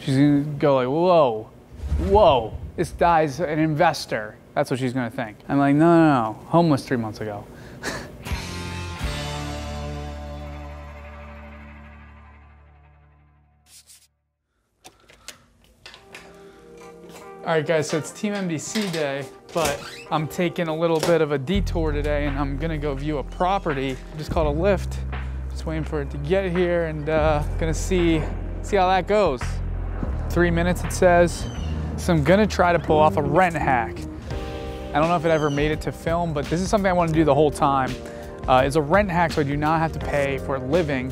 She's gonna go like, whoa, whoa, this guy's an investor. That's what she's gonna think. I'm like, no, no, no, homeless 3 months ago. All right guys, so it's Team MDC day, but I'm taking a little bit of a detour today and I'm gonna go view a property. I just called a Lyft, just waiting for it to get here and gonna see how that goes. 3 minutes it says. So I'm gonna try to pull off a rent hack. I don't know if it ever made it to film, but this is something I want to do the whole time. It's a rent hack so I do not have to pay for living.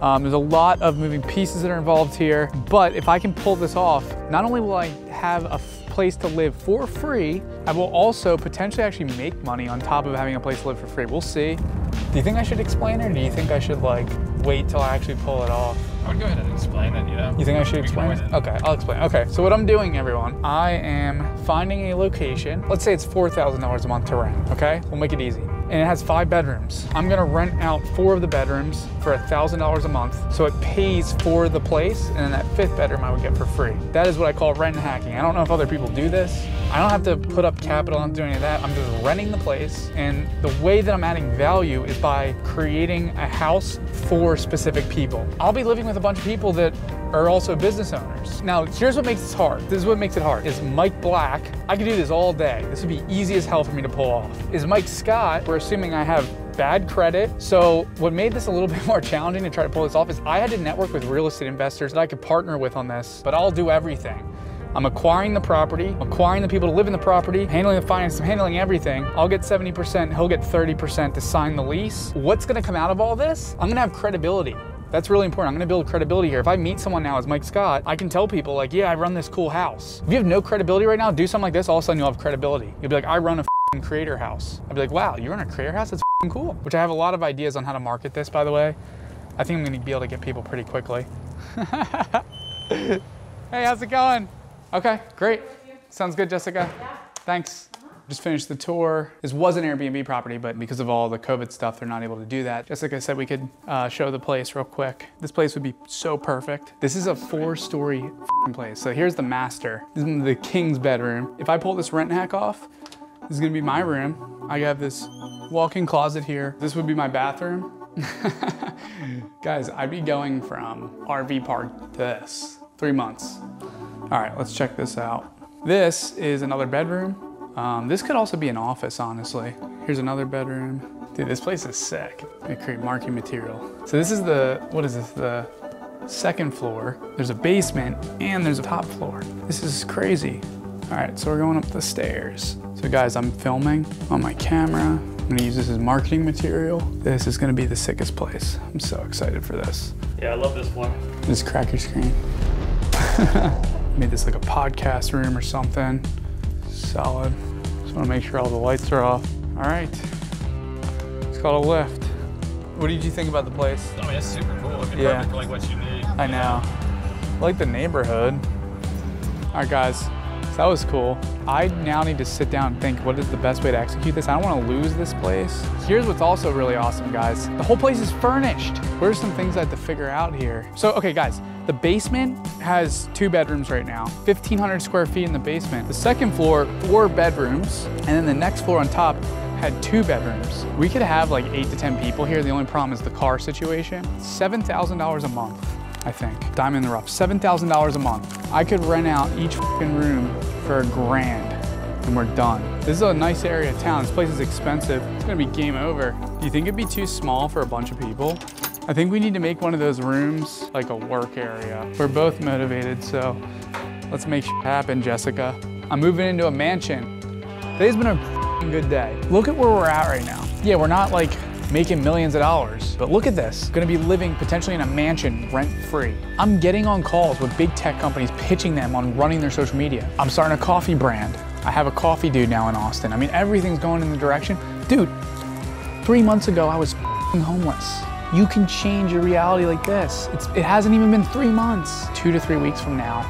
There's a lot of moving pieces that are involved here, but if I can pull this off, not only will I have a place to live for free, I will also potentially actually make money on top of having a place to live for free. We'll see. Do you think I should explain it, or do you think I should like wait till I actually pull it off? I would go ahead and explain it, you know? You think I should explain it? Okay, I'll explain. Okay, so what I'm doing, everyone, I am finding a location. Let's say it's $4,000 a month to rent, okay? We'll make it easy. And it has 5 bedrooms. I'm gonna rent out 4 of the bedrooms for $1,000 a month, so it pays for the place, and then that 5th bedroom I would get for free. That is what I call rent hacking. I don't know if other people do this. I don't have to put up capital, I don't do any of that. I'm just renting the place, and the way that I'm adding value is by creating a house for specific people. I'll be living with a bunch of people that are also business owners. Now, here's what makes this hard. This is what makes it hard, is Mike Black. I could do this all day. This would be easy as hell for me to pull off. Is Mike Scott, we're assuming I have bad credit. So what made this a little bit more challenging to try to pull this off is I had to network with real estate investors that I could partner with on this, but I'll do everything. I'm acquiring the property, acquiring the people to live in the property, handling the finance, handling everything. I'll get 70%, he'll get 30% to sign the lease. What's gonna come out of all this? I'm gonna have credibility. That's really important. I'm gonna build credibility here. If I meet someone now as Mike Scott, I can tell people like, yeah, I run this cool house. If you have no credibility right now, do something like this, all of a sudden you'll have credibility. You'll be like, I run a creator house. I'd be like, wow, you run a creator house? That's cool. Which I have a lot of ideas on how to market this, by the way. I think I'm gonna be able to get people pretty quickly. Hey, how's it going? Okay, great. Sounds good, Jessica. Yeah. Thanks. Just finished the tour. This was an Airbnb property, but because of all the COVID stuff, they're not able to do that. Jessica said we could show the place real quick. This place would be so perfect. This is a 4-story place. So here's the master. This is the king's bedroom. If I pull this rent hack off, this is gonna be my room. I have this walk-in closet here. This would be my bathroom. Guys, I'd be going from RV park to this, 3 months. All right, let's check this out. This is another bedroom. This could also be an office, honestly. Here's another bedroom. Dude, this place is sick. They create marketing material. So this is the, what is this? The 2nd floor. There's a basement and there's a top floor. This is crazy. All right, so we're going up the stairs. So guys, I'm filming on my camera. I'm gonna use this as marketing material. This is gonna be the sickest place. I'm so excited for this. Yeah, I love this floor. Just crack your screen. Made this like a podcast room or something. Solid. Just wanna make sure all the lights are off. All right, it's called a Lyft. What did you think about the place? I mean, it's super cool. It's perfect for like what you need. I know. I like the neighborhood. All right, guys, so that was cool. I now need to sit down and think, what is the best way to execute this? I don't wanna lose this place. Here's what's also really awesome, guys. The whole place is furnished. What are some things I have to figure out here? So, okay, guys, the basement has 2 bedrooms right now, 1,500 square feet in the basement. The 2nd floor, 4 bedrooms, and then the next floor on top had 2 bedrooms. We could have like 8 to 10 people here. The only problem is the car situation. $7,000 a month, I think. Diamond in the rough, $7,000 a month. I could rent out each fucking room for $1,000 and we're done. This is a nice area of town. This place is expensive. It's gonna be game over. Do you think it'd be too small for a bunch of people? I think we need to make one of those rooms like a work area. We're both motivated, so let's make shit happen, Jessica. I'm moving into a mansion. Today's been a good day. Look at where we're at right now. Yeah, we're not like making millions of dollars, but look at this. Gonna be living potentially in a mansion rent-free. I'm getting on calls with big tech companies pitching them on running their social media. I'm starting a coffee brand. I have a coffee dude now in Austin. I mean, everything's going in the direction. Dude, 3 months ago, I was homeless. You can change your reality like this. It hasn't even been 3 months. 2 to 3 weeks from now,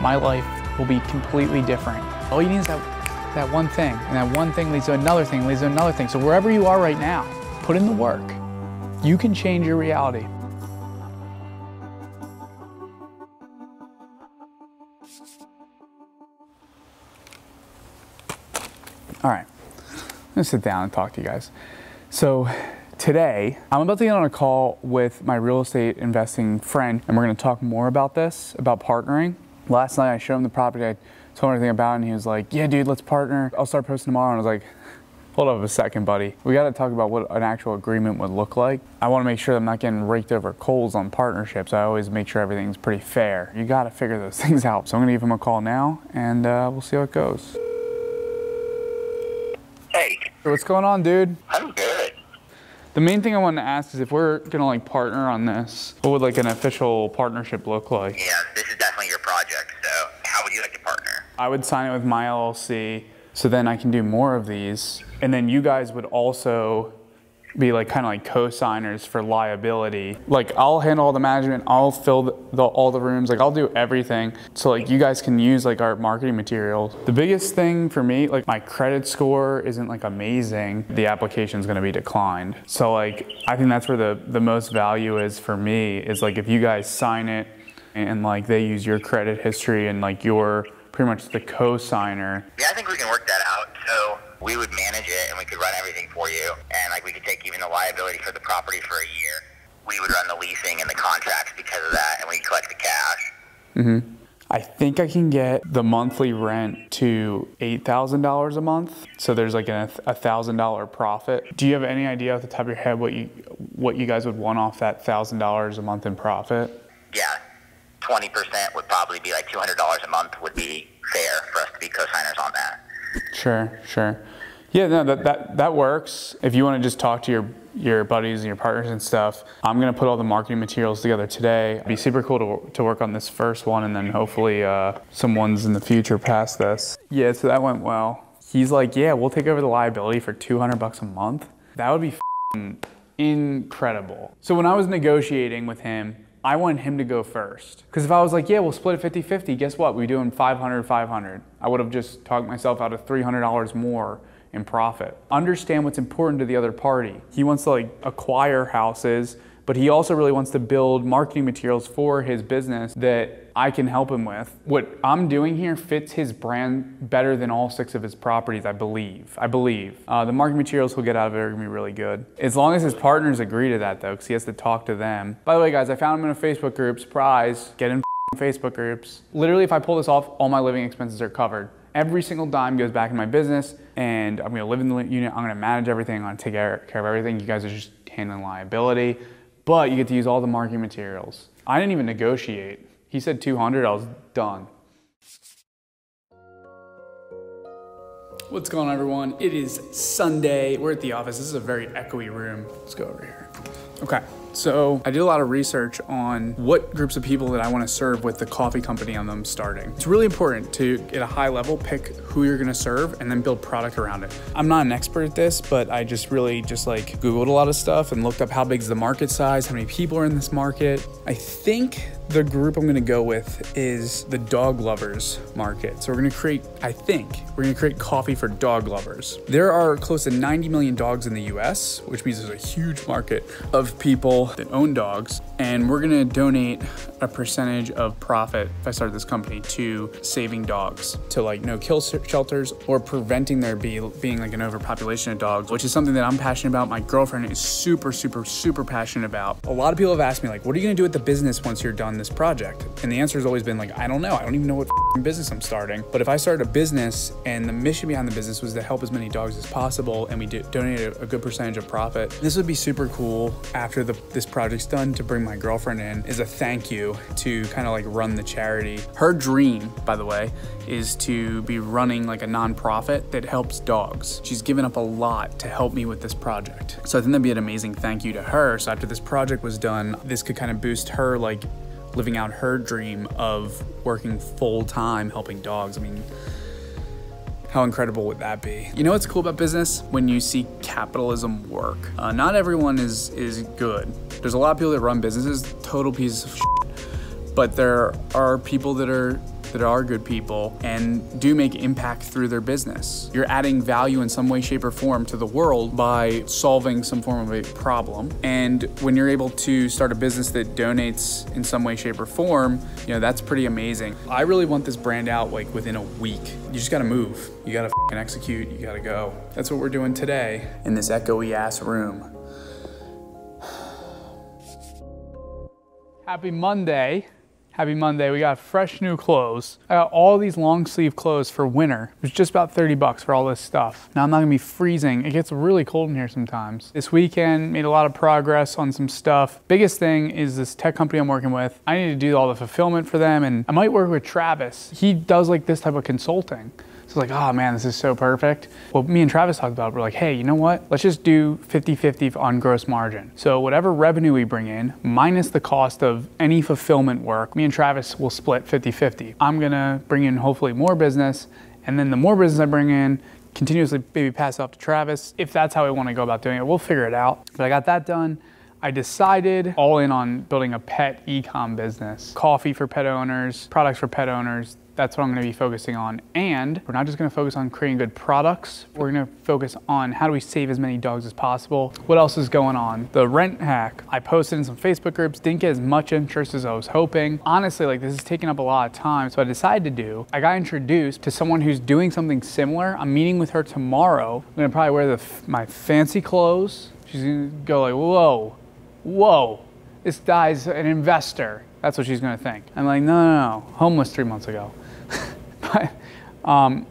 my life will be completely different. All you need is that one thing, and that one thing leads to another thing, leads to another thing. So wherever you are right now, put in the work. You can change your reality. All right, I'm gonna sit down and talk to you guys. So today, I'm about to get on a call with my real estate investing friend, and we're gonna talk more about this, about partnering. Last night I showed him the property, I told him everything about it, and he was like, yeah dude, let's partner. I'll start posting tomorrow. And I was like, hold up a second, buddy. We gotta talk about what an actual agreement would look like. I wanna make sure that I'm not getting raked over coals on partnerships. I always make sure everything's pretty fair. You gotta figure those things out. So I'm gonna give him a call now, and we'll see how it goes. Hey. What's going on, dude? I'm good. The main thing I wanted to ask is if we're gonna like partner on this, what would like an official partnership look like? Yeah, this is definitely your project, so how would you like to partner? I would sign it with my LLC, so then I can do more of these. And then you guys would also be like kind of like co-signers for liability. Like I'll handle all the management, I'll fill all the rooms, like I'll do everything. So like you guys can use like our marketing materials. The biggest thing for me, like my credit score isn't like amazing. The application's gonna be declined. So like, I think that's where the most value is for me, is like if you guys sign it and like they use your credit history and like you're pretty much the co-signer. Yeah, I think we can work that out. So we would manage it and we could run everything for you. And like we could take even the liability for the property for a year. We would run the leasing and the contracts because of that, and we collect the cash. Mm-hmm. I think I can get the monthly rent to $8,000 a month. So there's like a $1,000 profit. Do you have any idea off the top of your head what you guys would want off that $1,000 a month in profit? Yeah, 20% would probably be like $200 a month would be fair for us to be co-signers on that. Sure. Yeah, no, that works. If you want to just talk to your buddies and your partners and stuff, I'm gonna put all the marketing materials together today. It'd be super cool to work on this first one, and then hopefully some ones in the future past this. Yeah, so that went well. He's like, yeah, we'll take over the liability for $200 a month. That would be incredible. So when I was negotiating with him, I wanted him to go first. Because if I was like, yeah, we'll split it 50-50, guess what? We're doing 500. I would have just talked myself out of $300 more in profit. Understand what's important to the other party. He wants to like acquire houses, but he also really wants to build marketing materials for his business that I can help him with. What I'm doing here fits his brand better than all 6 of his properties, I believe. The marketing materials he'll get out of it are gonna be really good. As long as his partners agree to that though, because he has to talk to them. By the way guys, I found him in a Facebook group, surprise, get in Facebook groups. Literally if I pull this off, all my living expenses are covered. Every single dime goes back in my business, and I'm gonna live in the unit, I'm gonna manage everything, I'm gonna take care of everything. You guys are just handling liability, but you get to use all the marketing materials. I didn't even negotiate. He said 200, I was done. What's going on everyone? It is Sunday, we're at the office. This is a very echoey room. Let's go over here. Okay, so I did a lot of research on what groups of people that I want to serve with the coffee company I'm starting. It's really important to, at a high level, pick who you're going to serve and then build product around it. I'm not an expert at this, but I just really like Googled a lot of stuff and looked up how big is the market size, how many people are in this market. I think the group I'm going to go with is the dog lovers market. So we're going to create coffee for dog lovers. There are close to 90 million dogs in the US, which means there's a huge market of people that own dogs. And we're going to donate a percentage of profit, if I started this company, to saving dogs, to like no-kill shelters or preventing there being like an overpopulation of dogs, which is something that I'm passionate about. My girlfriend is super passionate about. A lot of people have asked me like, what are you going to do with the business once you're done this project? And the answer has always been like, I don't know. I don't even know what business I'm starting. But if I started a business and the mission behind the business was to help as many dogs as possible, and we donated a good percentage of profit, this would be super cool after this project's done to bring my girlfriend in as a thank you to kind of like run the charity. Her dream, by the way, is to be running like a nonprofit that helps dogs. She's given up a lot to help me with this project. So I think that'd be an amazing thank you to her. So after this project was done, this could kind of boost her like living out her dream of working full-time helping dogs. I mean, how incredible would that be? You know what's cool about business? When you see capitalism work. Not everyone is good. There's a lot of people that run businesses, total pieces of shit. But there are people that that are good people and do make impact through their business. You're adding value in some way, shape, or form to the world by solving some form of a problem. And when you're able to start a business that donates in some way, shape, or form, you know, that's pretty amazing. I really want this brand out like within a week. You just gotta move. You gotta execute, you gotta go. That's what we're doing today in this echoey ass room. Happy Monday. Happy Monday. We got fresh new clothes. I got all these long sleeve clothes for winter. It was just about 30 bucks for all this stuff. Now I'm not gonna be freezing. It gets really cold in here sometimes. This weekend, made a lot of progress on some stuff. Biggest thing is this tech company I'm working with. I need to do all the fulfillment for them, and I might work with Travis. He does like this type of consulting. So like, oh man, this is so perfect. Well, me and Travis talked about, we're like, hey, you know what? Let's just do 50-50 on gross margin. So whatever revenue we bring in, minus the cost of any fulfillment work, me and Travis will split 50-50. I'm gonna bring in hopefully more business, and then the more business I bring in, continuously maybe pass it off to Travis. If that's how we wanna go about doing it, we'll figure it out. But I got that done. I decided all in on building a pet e-com business. Coffee for pet owners, products for pet owners. That's what I'm gonna be focusing on. And we're not just gonna focus on creating good products, we're gonna focus on how do we save as many dogs as possible. What else is going on? The rent hack. I posted in some Facebook groups, didn't get as much interest as I was hoping. Honestly, like this is taking up a lot of time. So I decided I got introduced to someone who's doing something similar. I'm meeting with her tomorrow. I'm gonna probably wear my fancy clothes. She's gonna go like, whoa, this guy's an investor. That's what she's gonna think. I'm like, no, homeless 3 months ago. But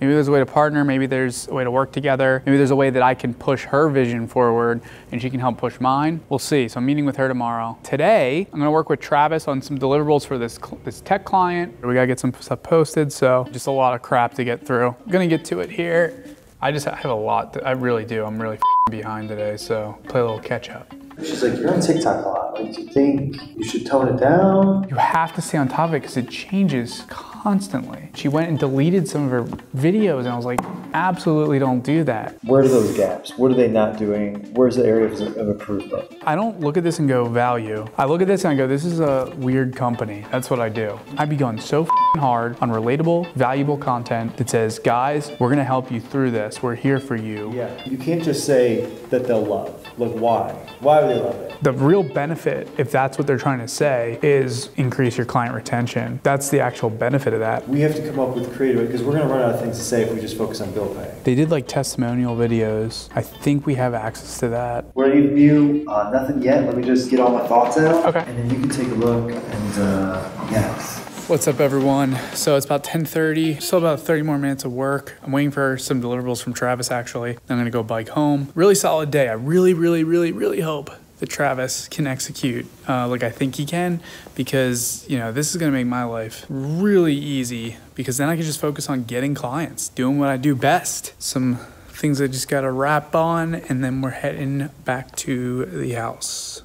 maybe there's a way to partner, maybe there's a way to work together, maybe there's a way that I can push her vision forward and she can help push mine. We'll see. So I'm meeting with her tomorrow. Today, I'm gonna work with Travis on some deliverables for this tech client. We gotta get some stuff posted, so just a lot of crap to get through. I'm gonna get to it here. I have a lot, I really do. I'm really behind today, so play a little catch up. She's like, you're on TikTok a lot. Like, do you think you should tone it down? You have to stay on top of it because it changes constantly. She went and deleted some of her videos and I was like, absolutely don't do that. Where are those gaps? What are they not doing? Where's the area of improvement? I don't look at this and go value. I look at this and I go, this is a weird company. That's what I do. I'd be going so hard on relatable, valuable content that says, guys, we're gonna help you through this. We're here for you. Yeah, you can't just say that they'll love. Like, why? Why do they love it? The real benefit, if that's what they're trying to say, is increase your client retention. That's the actual benefit of that. We have to come up with creative, because we're gonna run out of things to say if we just focus on bill pay. They did like testimonial videos. I think we have access to that. We're gonna give you nothing yet. Let me just get all my thoughts out. Okay. And then you can take a look and yes. What's up, everyone? So it's about 10:30, still about 30 more minutes of work. I'm waiting for some deliverables from Travis, actually. I'm gonna go bike home. Really solid day. I really hope that Travis can execute like I think he can, because you know this is gonna make my life really easy, because then I can just focus on getting clients, doing what I do best. Some things I just gotta wrap on, and then we're heading back to the house.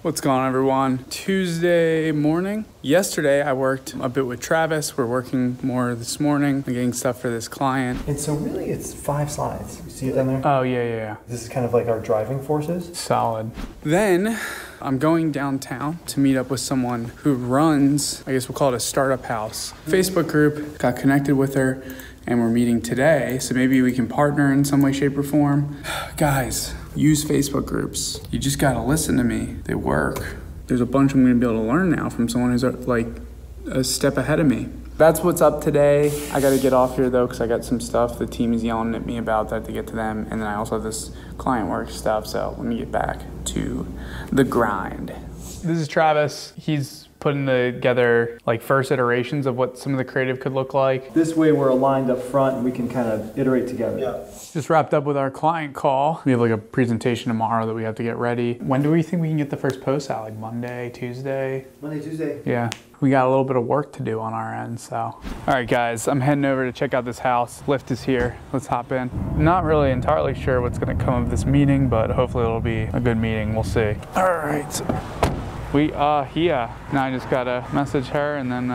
What's going on, everyone? Tuesday morning. Yesterday, I worked a bit with Travis. We're working more this morning. I'm getting stuff for this client. And so really it's 5 slides. You see it down there? Oh, yeah. This is kind of like our driving forces. Solid. Then I'm going downtown to meet up with someone who runs, I guess we'll call it a startup house. Facebook group, got connected with her, and we're meeting today. So maybe we can partner in some way, shape, or form. Guys, use Facebook groups. You just gotta listen to me. They work. There's a bunch I'm gonna be able to learn now from someone who's like a step ahead of me. That's what's up today. I gotta get off here though, because I got some stuff the team is yelling at me about that I have to get to them. And then I also have this client work stuff. So let me get back to the grind. This is Travis. He's putting together like first iterations of what some of the creative could look like. This way we're aligned up front and we can kind of iterate together. Yeah. Just wrapped up with our client call. We have like a presentation tomorrow that we have to get ready. When do we think we can get the first post out? Like Monday, Tuesday? Monday, Tuesday. Yeah. We got a little bit of work to do on our end, so. All right, guys, I'm heading over to check out this house. Lift is here. Let's hop in. Not really entirely sure what's gonna come of this meeting, but hopefully it'll be a good meeting. We'll see. All right. We are here. Now I just gotta message her and then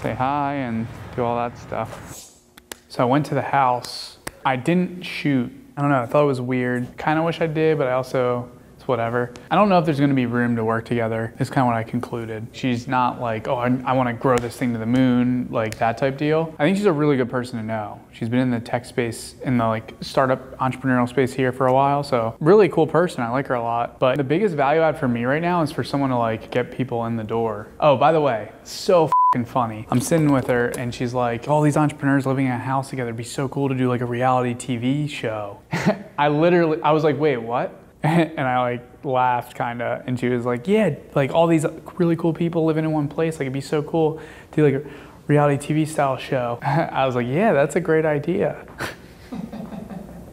say hi and do all that stuff. So I went to the house. I didn't shoot. I don't know, I thought it was weird. Kind of wish I did, but I also, it's it's whatever. I don't know if there's gonna be room to work together. It's kind of what I concluded. She's not like, oh, I wanna grow this thing to the moon, like that type deal. I think she's a really good person to know. She's been in the tech space, in the like startup entrepreneurial space here for a while. So really cool person, I like her a lot. But the biggest value add for me right now is for someone to like get people in the door. Oh, by the way, so funny. I'm sitting with her and she's like, all these entrepreneurs living in a house together, it'd be so cool to do like a reality TV show. I was like, wait, what? And I like laughed kinda, and she was like, yeah, like all these really cool people living in one place, like it'd be so cool to do like a reality TV style show. I was like, yeah, that's a great idea.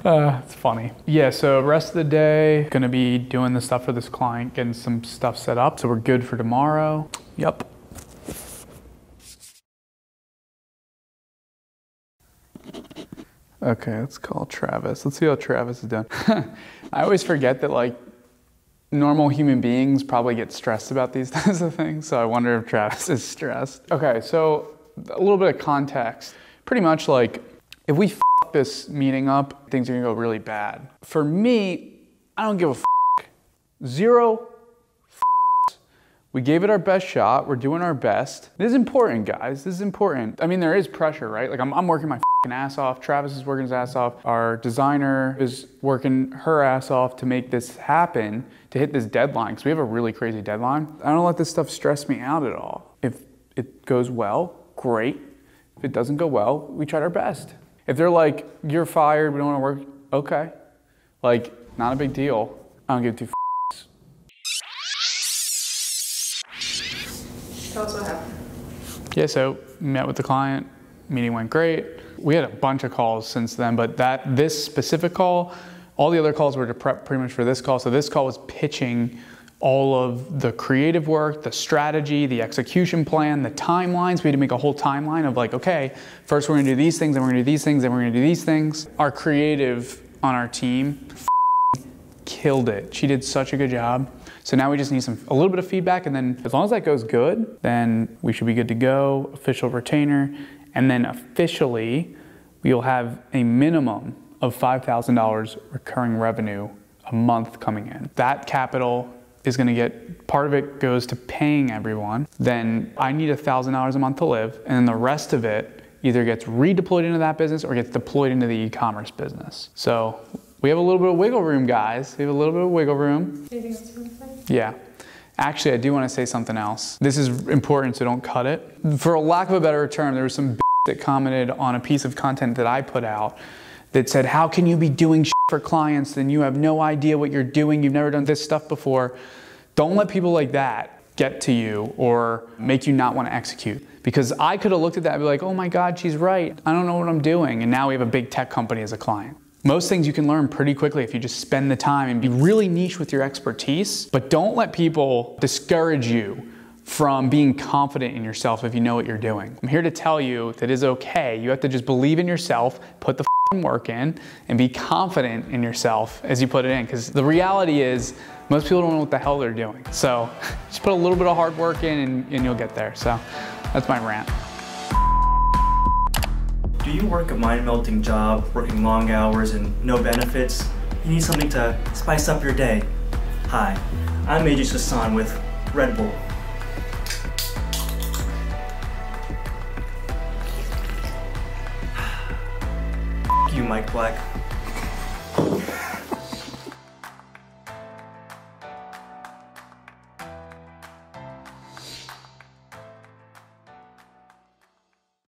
It's funny. Yeah, so rest of the day, gonna be doing the stuff for this client, getting some stuff set up, so we're good for tomorrow. Yep. Okay, let's call Travis. Let's see how Travis is doing. I always forget that like normal human beings probably get stressed about these types of things, so I wonder if Travis is stressed. Okay, so a little bit of context. Pretty much like if we f this meeting up, things are gonna go really bad. For me, I don't give a f. Zero f. We gave it our best shot. We're doing our best. This is important, guys. This is important. I mean, there is pressure, right? Like I'm working my ass off. Travis is working his ass off. Our designer is working her ass off to make this happen, to hit this deadline, because we have a really crazy deadline. I don't let this stuff stress me out at all. If it goes well, great. If it doesn't go well, we tried our best. If they're like, you're fired, we don't want to work, okay. Like, not a big deal. I don't give two f***s. Tell us what happened. Yeah, so met with the client, meeting went great. We had a bunch of calls since then, but this specific call, all the other calls were to prep pretty much for this call. So this call was pitching all of the creative work, the strategy, the execution plan, the timelines. We had to make a whole timeline of like, okay, first we're gonna do these things, then we're gonna do these things, then we're gonna do these things. Our creative on our team killed it. She did such a good job. So now we just need a little bit of feedback, and then as long as that goes good, then we should be good to go, official retainer. And then officially, we'll have a minimum of $5,000 recurring revenue a month coming in. That capital is gonna get, part of it goes to paying everyone. Then I need $1,000 a month to live, and then the rest of it either gets redeployed into that business or gets deployed into the e-commerce business. So we have a little bit of wiggle room, guys. We have a little bit of wiggle room. Anything else you want to say? Yeah. Actually, I do want to say something else. This is important, so don't cut it. For a lack of a better term, there was some that commented on a piece of content that I put out that said, how can you be doing for clients and you have no idea what you're doing, you've never done this stuff before. Don't let people like that get to you or make you not want to execute. Because I could have looked at that and be like, oh my God, she's right. I don't know what I'm doing. And now we have a big tech company as a client. Most things you can learn pretty quickly if you just spend the time and be really niche with your expertise, but don't let people discourage you from being confident in yourself if you know what you're doing. I'm here to tell you that it's okay. You have to just believe in yourself, put the work in, and be confident in yourself as you put it in. Because the reality is, most people don't know what the hell they're doing. So just put a little bit of hard work in and you'll get there. So that's my rant. Do you work a mind-melting job, working long hours and no benefits? You need something to spice up your day. Hi, I'm AJ Sasan with Red Bull. You, Mike Black.